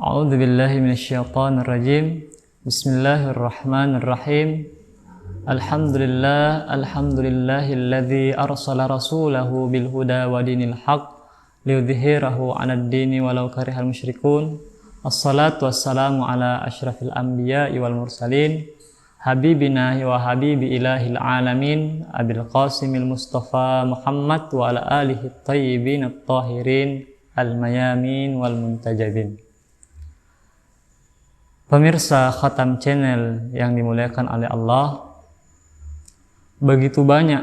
A'udzu billahi minasyaitonir rajim. Bismillahirrahmanirrahim. Alhamdulillahilladzi arsala rasulahu bil huda wa dinil haqq liyudhhirahu 'alad dini walau karihal musyrikun. Assalatu wassalamu ala asyrafil anbiya'i wal mursalin habibina wa habibi ilahil alamin abil qasimil mustafa Muhammad wa ala alihi thayyibin at-tahirin al-mayamin wal muntajabin. Pemirsa Khatam Channel yang dimuliakan oleh Allah, begitu banyak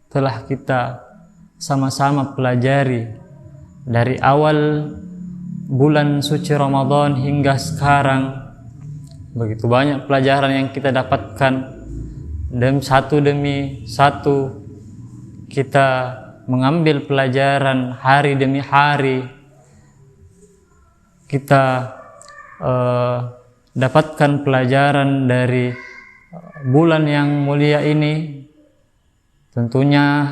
telah kita sama-sama pelajari dari awal bulan suci Ramadan hingga sekarang. Begitu banyak pelajaran yang kita dapatkan, dan satu demi satu kita mengambil pelajaran hari demi hari. Kita dapatkan pelajaran dari bulan yang mulia ini, tentunya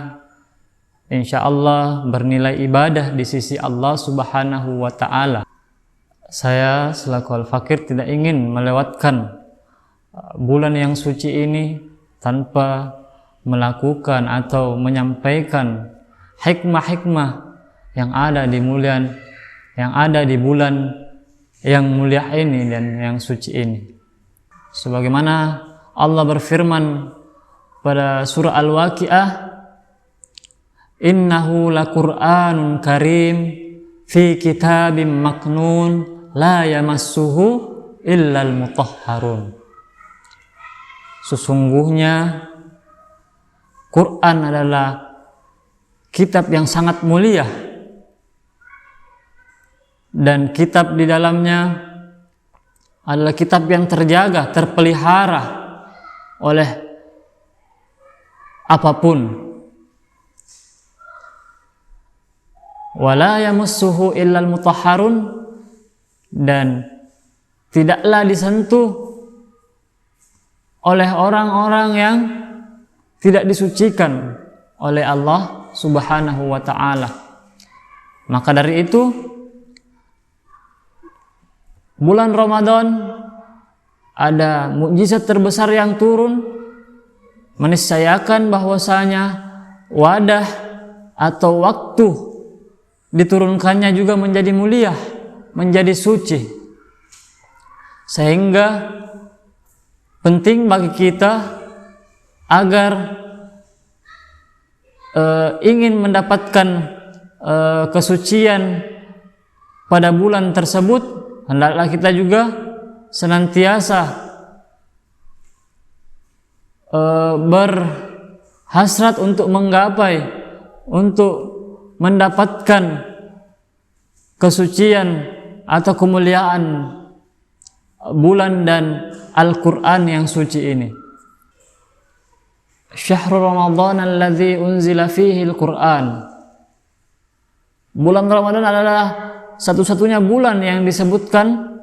insya Allah bernilai ibadah di sisi Allah Subhanahu wa Ta'ala. Saya selaku Al-Fakir tidak ingin melewatkan bulan yang suci ini tanpa melakukan atau menyampaikan hikmah-hikmah yang ada di bulan yang mulia ini dan yang suci ini. Sebagaimana Allah berfirman pada surah Al-Waqiah, innahu laqur'anun karim fi kitabim maknun la yamassuhu illal mutahharun. Sesungguhnya Quran adalah kitab yang sangat mulia, dan kitab di dalamnya adalah kitab yang terjaga, terpelihara oleh apapun. Wala yamassuhu illal mutahharun, dan tidaklah disentuh oleh orang-orang yang tidak disucikan oleh Allah Subhanahu wa Ta'ala. Maka dari itu, bulan Ramadan ada mukjizat terbesar yang turun, meniscayakan bahwasanya wadah atau waktu diturunkannya juga menjadi mulia, menjadi suci. Sehingga penting bagi kita agar ingin mendapatkan kesucian pada bulan tersebut, hendaklah kita juga senantiasa berhasrat untuk menggapai, untuk mendapatkan kesucian atau kemuliaan bulan dan Al-Quran yang suci ini. Syahrul Ramadan alladzi unzila fihi Al-Quran. Bulan Ramadan adalah satu-satunya bulan yang disebutkan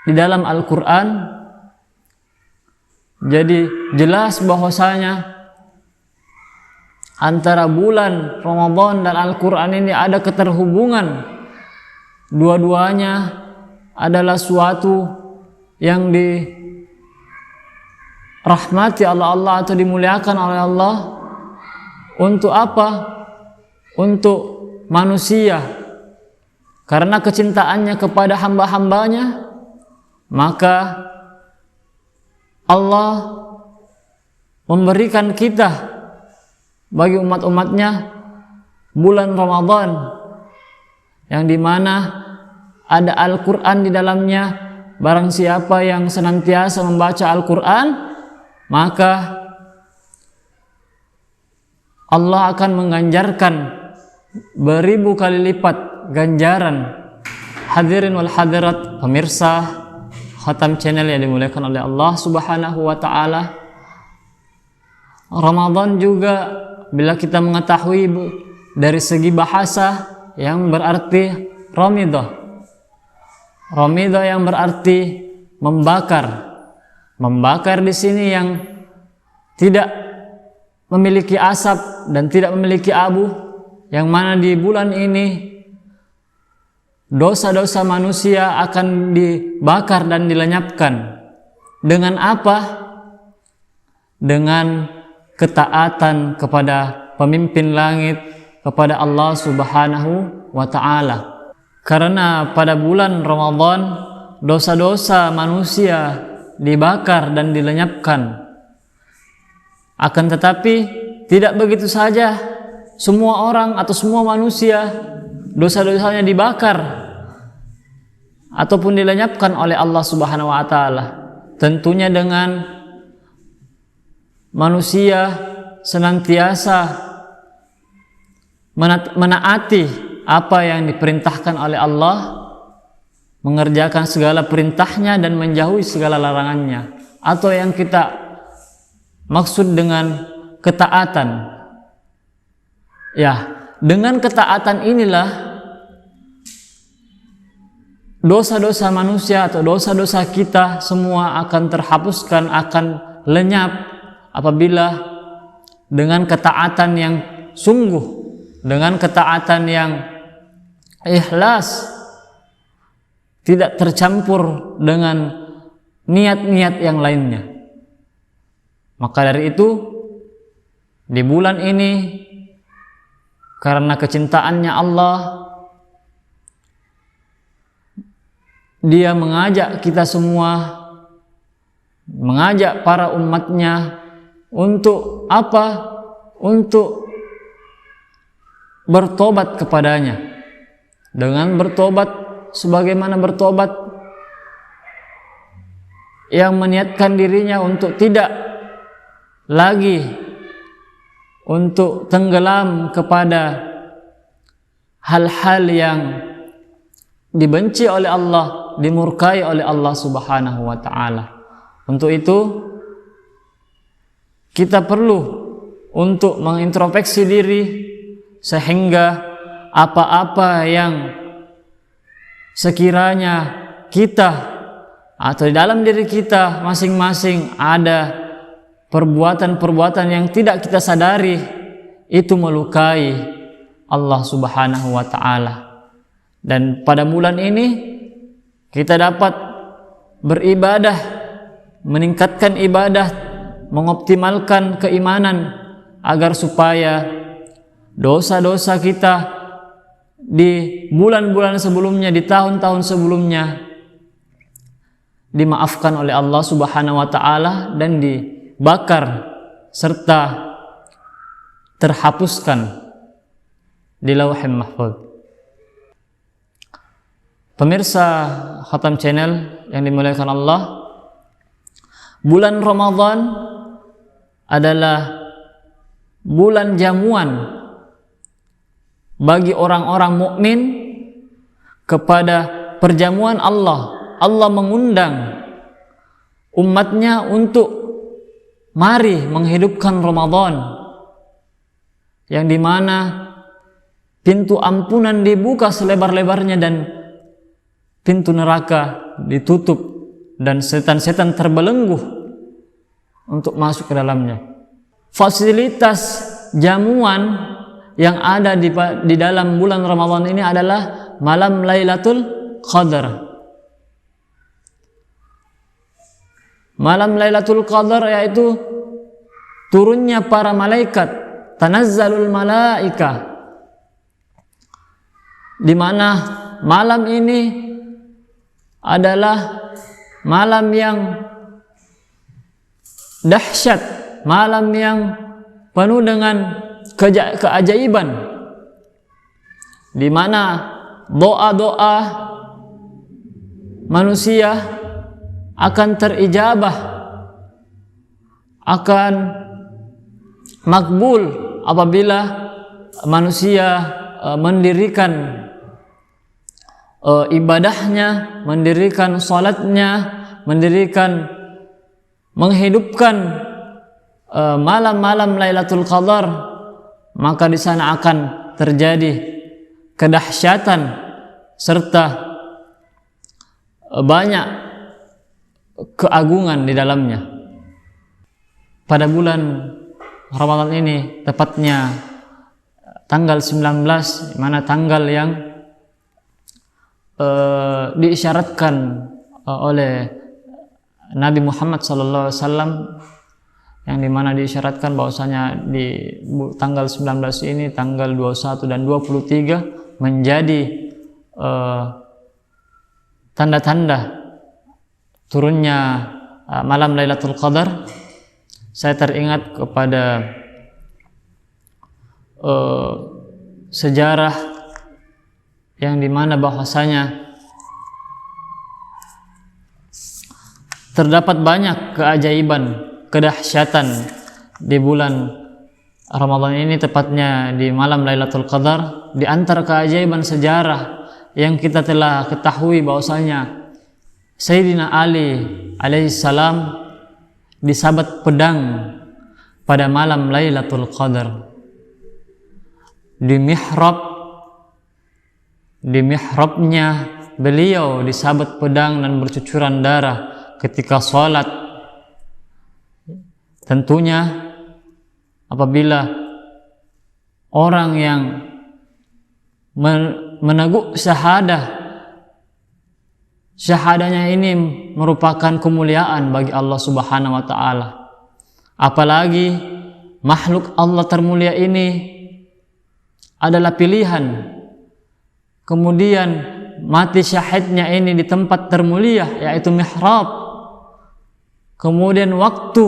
di dalam Al-Quran. Jadi jelas bahwasanya antara bulan Ramadan dan Al-Quran ini ada keterhubungan. Dua-duanya adalah suatu yang dirahmati Allah atau dimuliakan oleh Allah. Untuk apa? Untuk manusia. Karena kecintaannya kepada hamba-hambanya, maka Allah memberikan kita bagi umat-umatnya bulan Ramadan yang dimana ada Al-Quran di dalamnya. Barang siapa yang senantiasa membaca Al-Quran, maka Allah akan mengganjarkan beribu kali lipat ganjaran. Hadirin wal hadirat, pemirsa Khatam Channel yang dimuliakan oleh Allah Subhanahu wa Ta'ala, Ramadan juga bila kita mengetahui dari segi bahasa yang berarti Ramidah. Ramidah yang berarti membakar. Membakar di sini yang tidak memiliki asap dan tidak memiliki abu, yang mana di bulan ini dosa-dosa manusia akan dibakar dan dilenyapkan. Dengan apa? Dengan ketaatan kepada pemimpin langit, kepada Allah Subhanahu wa ta'ala. Karena pada bulan Ramadan dosa-dosa manusia dibakar dan dilenyapkan. Akan tetapi tidak begitu saja semua orang atau semua manusia dosa-dosanya dibakar ataupun dilenyapkan oleh Allah Subhanahu wa ta'ala. Tentunya dengan manusia senantiasa menaati apa yang diperintahkan oleh Allah, mengerjakan segala perintahnya dan menjauhi segala larangannya, atau yang kita maksud dengan ketaatan. Ya, dengan ketaatan inilah dosa-dosa manusia atau dosa-dosa kita semua akan terhapuskan, akan lenyap apabila dengan ketaatan yang sungguh, dengan ketaatan yang ikhlas, tidak tercampur dengan niat-niat yang lainnya. Maka dari itu di bulan ini, karena kecintaannya Allah, Dia mengajak kita semua, mengajak para umatnya untuk apa? Untuk bertobat kepadanya. Dengan bertobat sebagaimana bertobat yang meniatkan dirinya untuk tidak lagi untuk tenggelam kepada hal-hal yang dibenci oleh Allah, dimurkai oleh Allah Subhanahu wa ta'ala. Untuk itu kita perlu untuk mengintrospeksi diri, sehingga apa-apa yang sekiranya kita atau di dalam diri kita masing-masing ada perbuatan-perbuatan yang tidak kita sadari, itu melukai Allah Subhanahu wa ta'ala. Dan pada bulan ini kita dapat beribadah, meningkatkan ibadah, mengoptimalkan keimanan agar supaya dosa-dosa kita di bulan-bulan sebelumnya, di tahun-tahun sebelumnya dimaafkan oleh Allah Subhanahu wa ta'ala dan dibakar serta terhapuskan di Lauhul Mahfuz. Pemirsa Khatam Channel yang dimuliakan Allah, bulan Ramadan adalah bulan jamuan bagi orang-orang mukmin kepada perjamuan Allah. Allah mengundang umatnya untuk mari menghidupkan Ramadan, yang dimana pintu ampunan dibuka selebar-lebarnya dan pintu neraka ditutup dan setan-setan terbelenggu untuk masuk ke dalamnya. Fasilitas jamuan yang ada di dalam bulan Ramadan ini adalah malam Lailatul Qadar. Malam Lailatul Qadar yaitu turunnya para malaikat, tanazzalul malaika, di mana malam ini adalah malam yang dahsyat, malam yang penuh dengan keajaiban, di mana doa-doa manusia akan terijabah, akan makbul apabila manusia mendirikan ibadahnya, mendirikan salatnya, menghidupkan malam-malam Lailatul Qadar, maka di sana akan terjadi kedahsyatan serta banyak keagungan di dalamnya. Pada bulan Ramadan ini, tepatnya tanggal 19, mana tanggal yang diisyaratkan oleh Nabi Muhammad SAW, yang dimana diisyaratkan bahwasanya di tanggal 19 ini, tanggal 21 dan 23 menjadi tanda-tanda turunnya malam Lailatul Qadar. Saya teringat kepada sejarah yang dimana bahwasanya terdapat banyak keajaiban, kedahsyatan di bulan Ramadan ini, tepatnya di malam Lailatul Qadar. Di antara keajaiban sejarah yang kita telah ketahui bahwasanya Sayyidina Ali alaihissalam disabat pedang pada malam Lailatul Qadar. Di mihrabnya beliau disabat pedang dan bercucuran darah ketika sholat. Tentunya apabila orang yang meneguk syahadanya ini merupakan kemuliaan bagi Allah Subhanahu wa taala. Apalagi makhluk Allah termulia ini adalah pilihan. Kemudian mati syahidnya ini di tempat termulia, yaitu mihrab. Kemudian waktu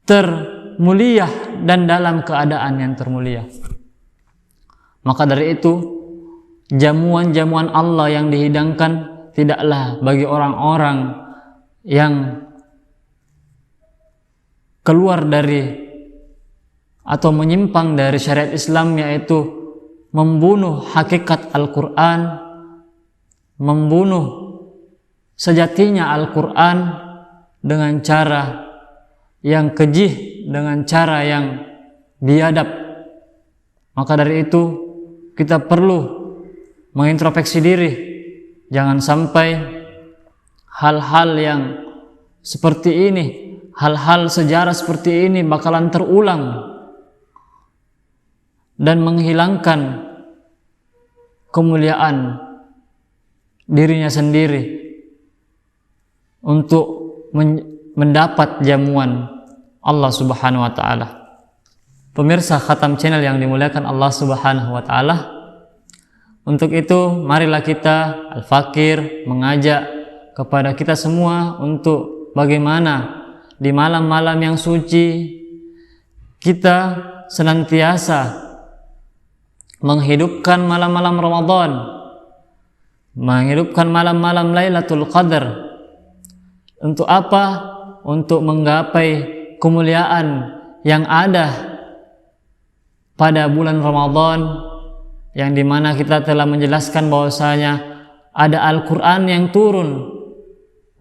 termulia dan dalam keadaan yang termulia. Maka dari itu, jamuan-jamuan Allah yang dihidangkan tidaklah bagi orang-orang yang keluar dari atau menyimpang dari syariat Islam, yaitu membunuh hakikat Al-Quran, membunuh sejatinya Al-Quran dengan cara yang keji, dengan cara yang biadab. Maka dari itu kita perlu mengintrospeksi diri, jangan sampai hal-hal yang seperti ini, hal-hal sejarah seperti ini bakalan terulang dan menghilangkan kemuliaan dirinya sendiri untuk mendapat jamuan Allah Subhanahu wa taala. Pemirsa Khatam Channel yang dimuliakan Allah Subhanahu wa taala, untuk itu marilah kita Al-Fakir mengajak kepada kita semua untuk bagaimana di malam-malam yang suci kita senantiasa menghidupkan malam-malam Ramadan, menghidupkan malam-malam Lailatul Qadar. Untuk apa? Untuk menggapai kemuliaan yang ada pada bulan Ramadan, yang dimana kita telah menjelaskan bahwasanya ada Al-Quran yang turun.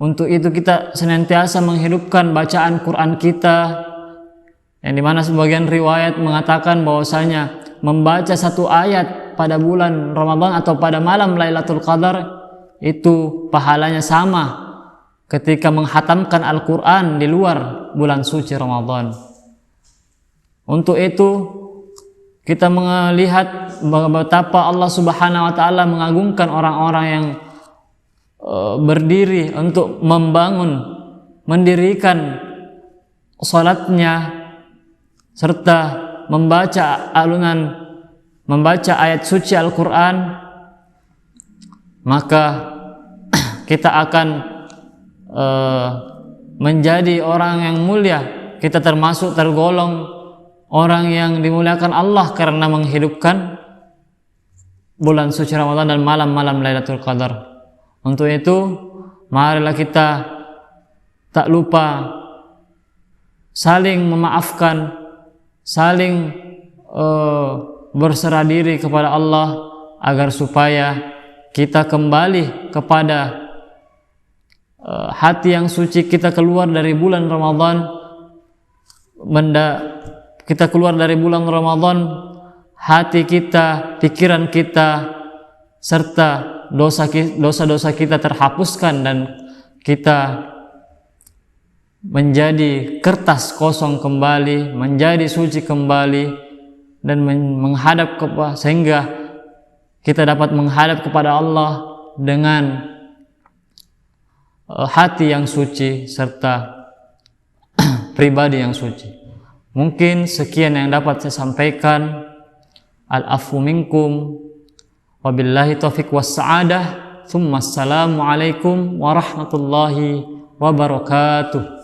Untuk itu kita senantiasa menghidupkan bacaan Quran kita, yang dimana sebagian riwayat mengatakan bahwasanya membaca satu ayat pada bulan Ramadan atau pada malam Lailatul Qadar itu pahalanya sama ketika menghatamkan Al-Quran di luar bulan suci Ramadan. Untuk itu kita melihat betapa Allah Subhanahu wa taala mengagungkan orang-orang yang berdiri untuk mendirikan salatnya serta membaca ayat suci Al-Quran. Maka kita akan menjadi orang yang mulia. Kita tergolong orang yang dimuliakan Allah karena menghidupkan bulan suci Ramadan dan malam-malam Lailatul Qadar. Untuk itu marilah kita tak lupa saling memaafkan, saling berserah diri kepada Allah agar supaya kita kembali kepada hati yang suci. Kita keluar dari bulan Ramadan, kita keluar dari bulan Ramadan, hati kita, pikiran kita, serta dosa-dosa kita terhapuskan dan kita menjadi kertas kosong kembali, menjadi suci kembali dan menghadap kepada, sehingga kita dapat menghadap kepada Allah dengan hati yang suci serta pribadi yang suci. Mungkin sekian yang dapat saya sampaikan. Al-afu minkum, wabillahi taufiq wassa'adah. Assalamualaikum warahmatullahi wabarakatuh.